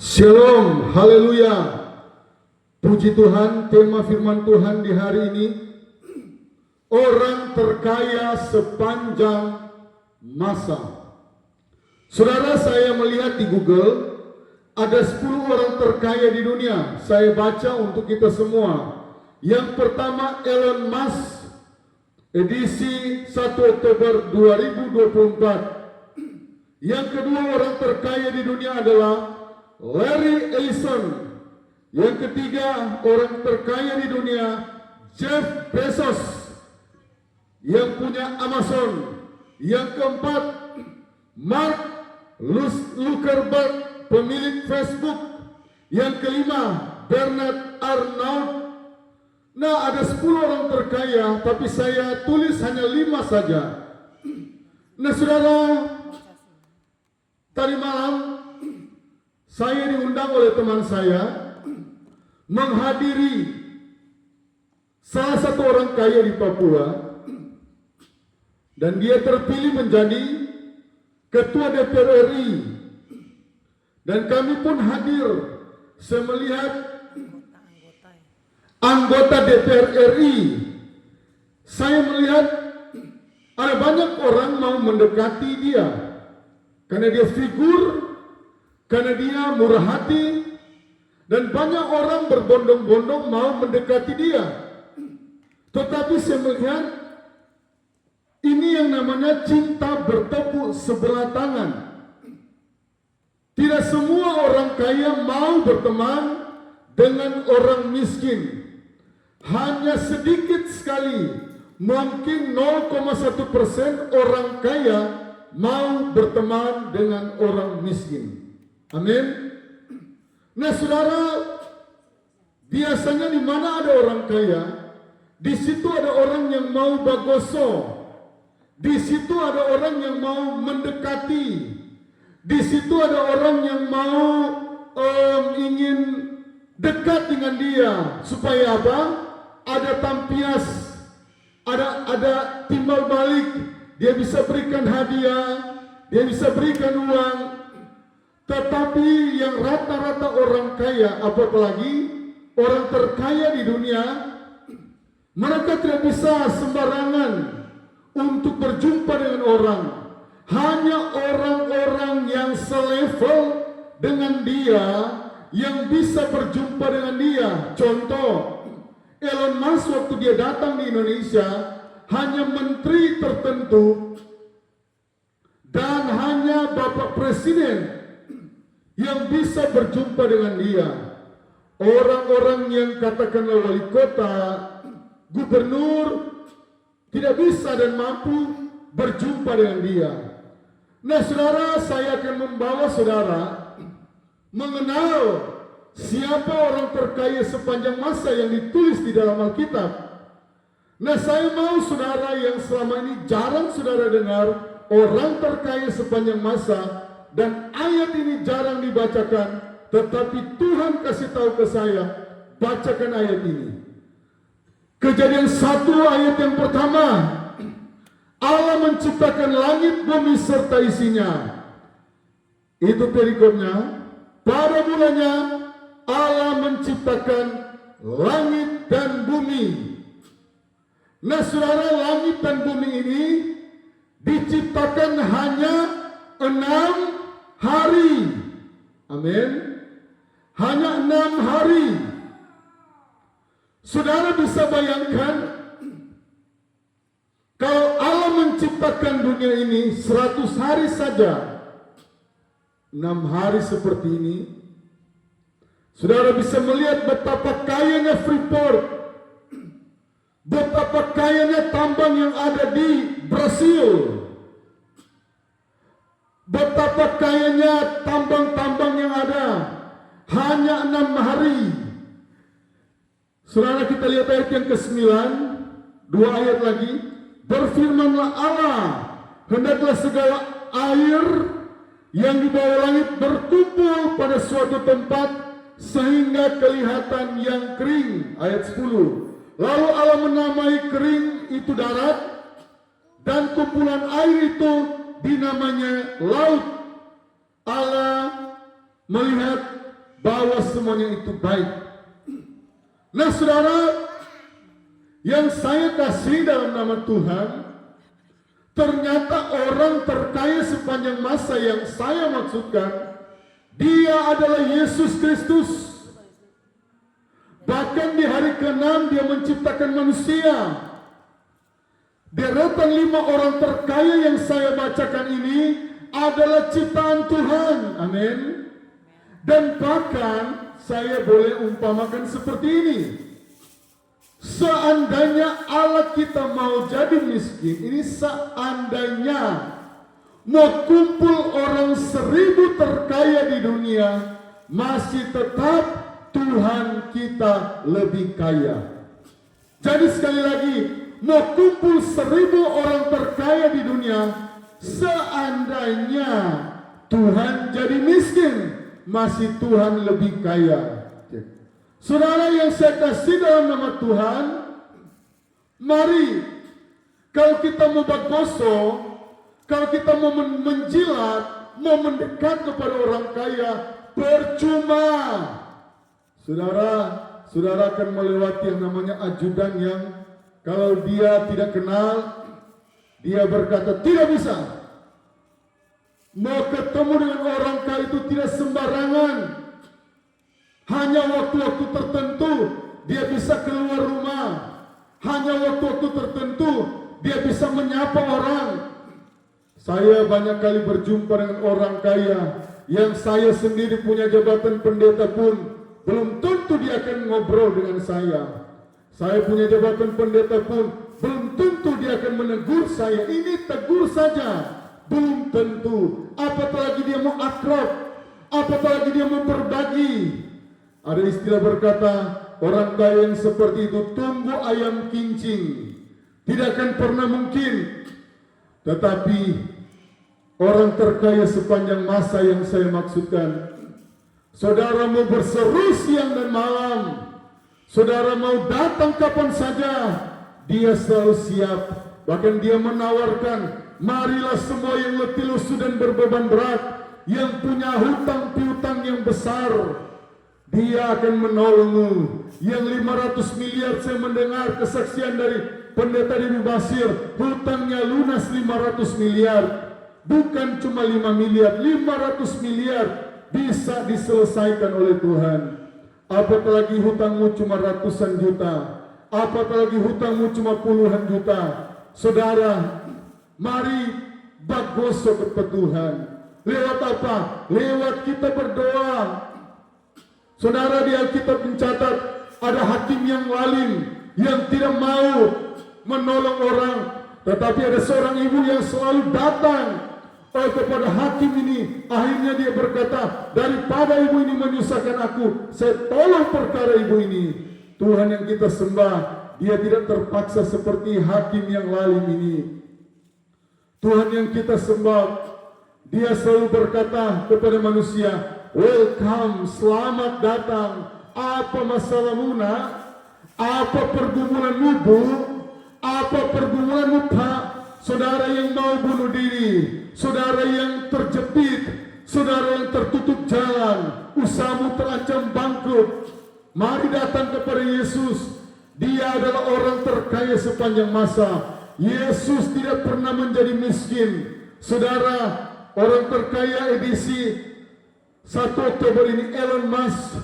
Shalom, haleluya. Puji Tuhan, tema firman Tuhan di hari ini, orang terkaya sepanjang masa. Saudara, saya melihat di Google, ada 10 orang terkaya di dunia. Saya baca untuk kita semua. Yang pertama, Elon Musk, edisi 1 Oktober 2024. Yang kedua orang terkaya di dunia adalah Larry Ellison. Yang ketiga orang terkaya di dunia, Jeff Bezos yang punya Amazon. Yang keempat, Mark Zuckerberg, pemilik Facebook. Yang kelima, Bernard Arnault. Nah, ada 10 orang terkaya, tapi saya tulis hanya 5 saja. Nah, saudara, tadi malam saya diundang oleh teman saya menghadiri salah satu orang kaya di Papua, dan dia terpilih menjadi ketua DPR RI, dan kami pun hadir. Saya melihat anggota DPR RI. Saya melihat ada banyak orang mau mendekati dia karena dia figur, karena dia murah hati, dan banyak orang berbondong-bondong mau mendekati dia. Tetapi saya melihat ini yang namanya cinta bertepuk sebelah tangan. Tidak semua orang kaya mau berteman dengan orang miskin. Hanya sedikit sekali, mungkin 0,1% orang kaya mau berteman dengan orang miskin. Amin. Nah, saudara, biasanya di mana ada orang kaya, di situ ada orang yang mau bagoso, di situ ada orang yang mau mendekati, di situ ada orang yang mau ingin dekat dengan dia. Supaya apa? Ada tampias, ada timbal balik. Dia bisa berikan hadiah, dia bisa berikan uang. Tetapi yang rata-rata orang kaya, apalagi orang terkaya di dunia, mereka tidak bisa sembarangan untuk berjumpa dengan orang. Hanya orang-orang yang selevel dengan dia yang bisa berjumpa dengan dia. Contoh, Elon Musk waktu dia datang di Indonesia, hanya menteri tertentu dan hanya Bapak Presiden yang bisa berjumpa dengan dia. Orang-orang yang katakanlah wali kota, gubernur, tidak bisa dan mampu berjumpa dengan dia. Nah, saudara, saya akan membawa saudara mengenal siapa orang terkaya sepanjang masa yang ditulis di dalam Alkitab. Nah, saya mau saudara yang selama ini jarang saudara dengar orang terkaya sepanjang masa, dan ayat ini jarang dibacakan, tetapi Tuhan kasih tahu ke saya, bacakan ayat ini. Kejadian 1 ayat yang pertama, Allah menciptakan langit, bumi serta isinya. Itu perikopnya. Pada mulanya Allah menciptakan langit dan bumi. Nah, saudara, langit dan bumi ini diciptakan hanya 6 hari. Amin. Hanya 6 hari. Saudara bisa bayangkan, kalau Allah menciptakan dunia ini 100 hari saja, 6 hari seperti ini, saudara bisa melihat betapa kayanya Freeport, betapa kayanya tambang yang ada di Brasil, betapa kayanya tambang-tambang yang ada. Hanya 6 hari. Saudara, kita lihat ayat yang ke-9, 2 ayat lagi. Berfirmanlah Allah, hendaklah segala air yang di bawah langit berkumpul pada suatu tempat sehingga kelihatan yang kering. Ayat 10. Lalu Allah menamai kering itu darat, dan kumpulan air itu dinamanya laut. Allah melihat bahwa semuanya itu baik. Nah saudara, yang saya kasih dalam nama Tuhan, ternyata orang terkaya sepanjang masa yang saya maksudkan, dia adalah Yesus Kristus. Bahkan di hari ke-6 dia menciptakan manusia. Deretan 5 orang terkaya yang saya bacakan ini adalah ciptaan Tuhan. Amin. Dan bahkan saya boleh umpamakan seperti ini. Seandainya Allah kita mau jadi miskin, ini seandainya mau kumpul orang 1000 terkaya di dunia, masih tetap Tuhan kita lebih kaya. Jadi sekali lagi, mau kumpul 1000 orang terkaya di dunia, seandainya Tuhan jadi miskin, masih Tuhan lebih kaya. Saudara yang saya kasih dalam nama Tuhan, mari kalau kita mau berdosa, kalau kita mau menjilat, mau mendekat kepada orang kaya, percuma. Saudara akan melewati yang namanya ajudan yang kalau dia tidak kenal, dia berkata tidak bisa. Mau ketemu dengan orang kaya itu tidak sembarangan. Hanya waktu-waktu tertentu dia bisa keluar rumah. Hanya waktu-waktu tertentu dia bisa menyapa orang. Saya banyak kali berjumpa dengan orang kaya yang saya sendiri punya jabatan pendeta pun belum tentu dia akan ngobrol dengan saya. Saya punya jabatan pendeta pun belum tentu dia akan menegur saya. Ini tegur saja, belum tentu. Apatah lagi dia mau akrab, apatah lagi dia mau berbagi. Ada istilah berkata, orang kaya yang seperti itu tunggu ayam kincing. Tidak akan pernah mungkin. Tetapi orang terkaya sepanjang masa yang saya maksudkan, saudara mau berseru siang dan malam, saudara mau datang kapan saja, dia selalu siap. Bahkan dia menawarkan, marilah semua yang letih lesu dan berbeban berat, yang punya hutang piutang yang besar, dia akan menolongmu. Yang 500 miliar saya mendengar kesaksian dari pendeta Dewi Basir, hutangnya lunas 500 miliar. Bukan cuma 5 miliar, 500 miliar bisa diselesaikan oleh Tuhan. Apatah lagi hutangmu cuma ratusan juta, apatah lagi hutangmu cuma puluhan juta. Saudara, mari bagoso kepada Tuhan. Lewat apa? Lewat kita berdoa. Saudara, di Alkitab mencatat ada hakim yang lalim, yang tidak mau menolong orang, tetapi ada seorang ibu yang selalu datang kepada hakim ini. Akhirnya dia berkata, daripada ibu ini menyusahkan aku, saya tolong perkara ibu ini. Tuhan yang kita sembah, dia tidak terpaksa seperti hakim yang lalim ini. Tuhan yang kita sembah, dia selalu berkata kepada manusia, welcome, selamat datang. Apa masalahmu nak? Apa pergumulanmu bu? Apa pergumulanmu pak? Saudara yang mau bunuh diri, saudara yang terjepit, saudara yang tertutup jalan, usahamu terancam bangkrut, mari datang kepada Yesus. Dia adalah orang terkaya sepanjang masa. Yesus tidak pernah menjadi miskin. Saudara, orang terkaya edisi 1 Oktober ini Elon Musk.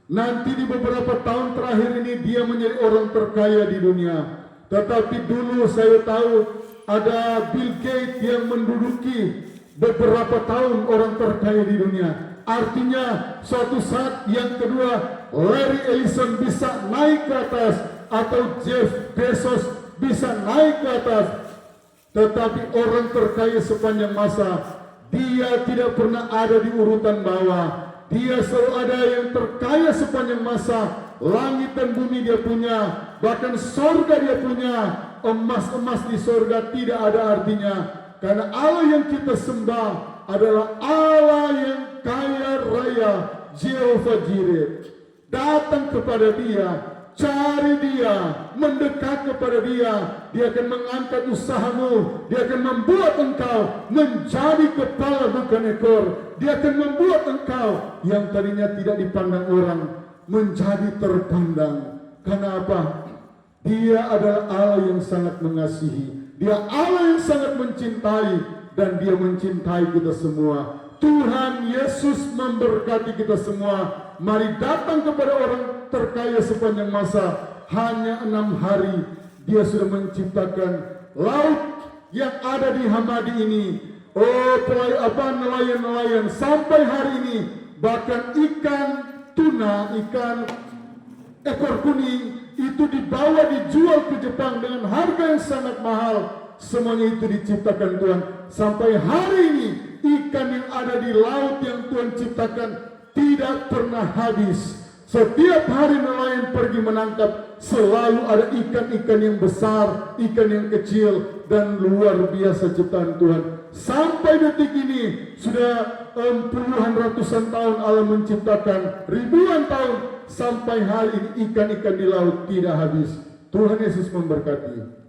Nanti di beberapa tahun terakhir ini dia menjadi orang terkaya di dunia. Tetapi dulu saya tahu ada Bill Gates yang menduduki beberapa tahun orang terkaya di dunia. Artinya suatu saat yang kedua Larry Ellison bisa naik ke atas, atau Jeff Bezos bisa naik ke atas. Tetapi orang terkaya sepanjang masa, dia tidak pernah ada di urutan bawah. Dia selalu ada yang terkaya sepanjang masa. Langit dan bumi dia punya, bahkan sorga dia punya. Emas-emas di sorga tidak ada artinya, karena Allah yang kita sembah adalah Allah yang kaya raya, Jehovah Jireh. Datang kepada dia, cari dia, mendekat kepada dia. Dia akan mengangkat usahamu. Dia akan membuat engkau menjadi kepala bukan ekor. Dia akan membuat engkau yang tadinya tidak dipandang orang menjadi terpandang. Karena apa? Dia adalah Allah yang sangat mengasihi. Dia Allah yang sangat mencintai, dan dia mencintai kita semua. Tuhan Yesus memberkati kita semua. Mari datang kepada orang terkaya sepanjang masa. Hanya 6 hari dia sudah menciptakan laut yang ada di Hamadi ini. Oh, nelayan-nelayan sampai hari ini, bahkan ikan tuna, ikan ekor kuning itu dibawa dijual ke Jepang dengan harga yang sangat mahal. Semuanya itu diciptakan Tuhan. Sampai hari ini ikan yang ada di laut yang Tuhan ciptakan tidak pernah habis. Setiap hari nelayan pergi menangkap, selalu ada ikan-ikan yang besar, ikan yang kecil, dan luar biasa ciptaan Tuhan. Sampai detik ini sudah puluhan ratusan tahun Allah menciptakan, ribuan tahun, sampai hari ini ikan-ikan di laut tidak habis. Tuhan Yesus memberkati.